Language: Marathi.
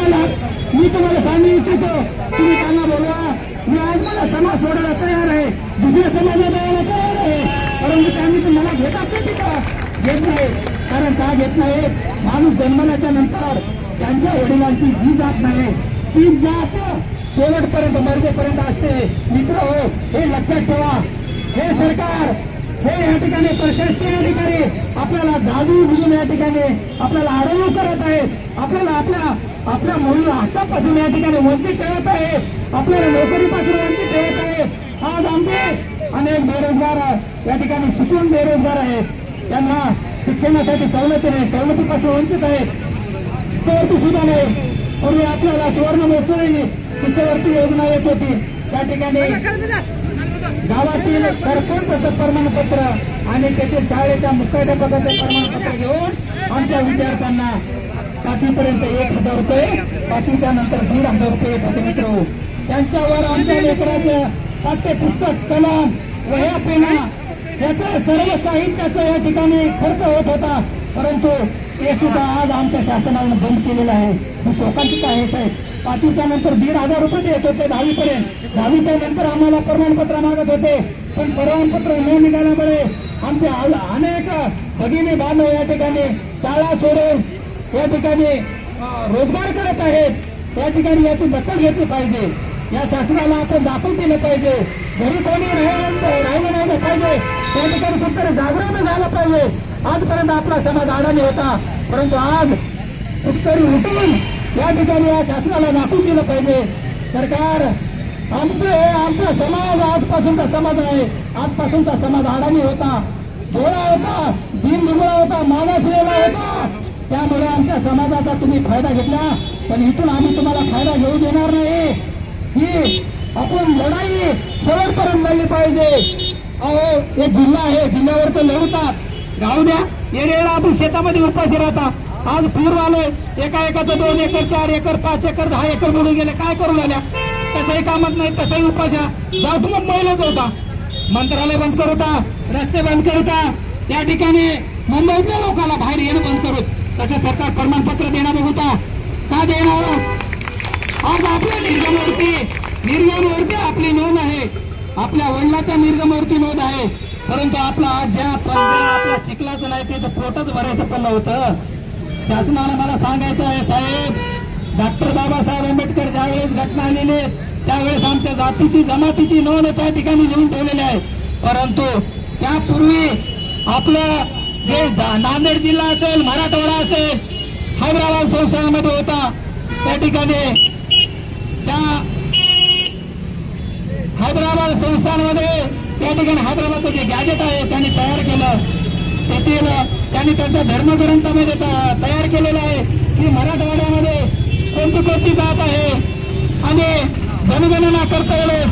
आलात मी तुम्हाला सांगू इच्छितो, तुम्ही त्यांना बोलवा. मी आज मला समाज सोडायला तयार आहे, दुसऱ्या समाजात यायला तयार आहे, परंतु त्यांनी तुम्हाला घेतात नाही का? घेत नाही. कारण का घेत नाही? माणूस जन्मल्याच्या नंतर त्यांच्या वडिलांची जी जात नाही ती जात शेवटपर्यंत मर्जेपर्यंत असते. मित्र हो, हे लक्षात ठेवा. हे सरकार, हे या ठिकाणी प्रशासकीय अधिकारी आपल्याला जादू बुजून या ठिकाणी आपल्याला अडवणूक करत आहेत, आपल्याला आपल्या मुलीला हक्कापासून या ठिकाणी वंचित ठेवत आहे, आपल्याला नोकरीपासून वंचित ठेवत आहे. आज आमचे अनेक बेरोजगार या ठिकाणी शिकून बेरोजगार आहेत, त्यांना शिक्षणासाठी सवलती नाही, सवलतीपासून वंचित आहेत, शिष्यवृत्ती सुद्धा नाही. पूर्वी आपल्याला सुवर्ण मोसळी शिष्यवृत्ती योजना येत होती. त्या ठिकाणी गावातील सरपंच प्रमाणपत्र आणि त्याचे शाळेच्या मुख्याध्यापकाचे प्रमाणपत्र घेऊन आमच्या विद्यार्थ्यांना 5वीपर्यंत 1,000 रुपये, 5वीच्या नंतर 1,500 रुपये प्रतिमित्र. त्यांच्यावर आमच्या लेकराचं पाठ्यपुस्तक, कलम, वह्या, पेना याचं सर्व साहित्याचा या ठिकाणी खर्च होत होता, परंतु ते सुद्धा आज आमच्या शासनानं बंद केलेलं आहे. ही शोकांतिका आहे साहेब. 5वीच्या नंतर 1,500 रुपये देत होते 10वीपर्यंत. 10वीच्या नंतर आम्हाला प्रमाणपत्र मागत होते, पण प्रमाणपत्र न निघाल्यामुळे आमचे अनेक भगिनी बांधव या ठिकाणी शाळा सोडून या ठिकाणी रोजगार करत आहेत. त्या ठिकाणी याची दखल घेतली पाहिजे. या शासनाला आपण दाखवून दिलं पाहिजे. घरी कोणी राहिलं नाही पाहिजे, त्या ठिकाणी कुठतरी जागरण झालं पाहिजे. आजपर्यंत आपला समाज अडाणी होता, परंतु आज कुठतरी उठून या ठिकाणी या शासनाला दाखवून दिलं पाहिजे. सरकार, आमचा समाज आजपासूनचा समाज आहे. आजपासूनचा समाज अडाणी होता, भोळा होता, दीनदुबळा होता, मागासलेला होता. त्यामुळे आमच्या समाजाचा तुम्ही फायदा घेतला, पण इथून आम्ही तुम्हाला फायदा घेऊ देणार नाही. ही आपण लढाई शेवटपर्यंत लढली पाहिजे. अहो, हे जिल्हा आहे, जिल्ह्यावर तर लढतात, राहू द्या. येणेला आपण शेतामध्ये उपाशी राहता. आज पूर आले, एकाचं 2 एकर, 4 एकर, 5 एकर, 10 एकर बुडून गेले. काय करू लागल्या? तसंही कामत नाही, तसंही उपाशा. जाऊ तुम्ही मुंबईलाच होता, मंत्रालय बंद करूता, रस्ते बंद करूता, त्या ठिकाणी मुंबईतल्या लोकांना बाहेर येणं बंद करू. तसं सरकार प्रमाणपत्र देणार होता, का देणार? आज आपल्या निर्गमावरती आपली नोंद आहे, आपल्या वडिलाच्या निर्गमावरती नोंद आहे, परंतु आपला ज्या आपल्या चिखलाचं नाही त्याचं पोटच भरायचं पडलं होतं. शासनाला मला सांगायचं आहे साहेब, डॉक्टर बाबासाहेब आंबेडकर ज्यावेळेस घटना आलेली त्यावेळेस आमच्या जातीची जमातीची नोंद त्या ठिकाणी लिहून ठेवलेली आहे, परंतु त्यापूर्वी आपलं जे नांदेड जिल्हा असेल, मराठवाडा असेल, हैदराबाद संस्थानामध्ये होता. त्या ठिकाणी त्या हैदराबाद संस्थानामध्ये त्या ठिकाणी हैदराबादचं जे गॅजेट आहे त्यांनी तयार केलं. तेथील त्यांनी त्यांच्या धर्मग्रंथामध्ये तयार केलेलं आहे की मराठवाड्यामध्ये कोणती जात आहे आणि जनगणना करता वेळेस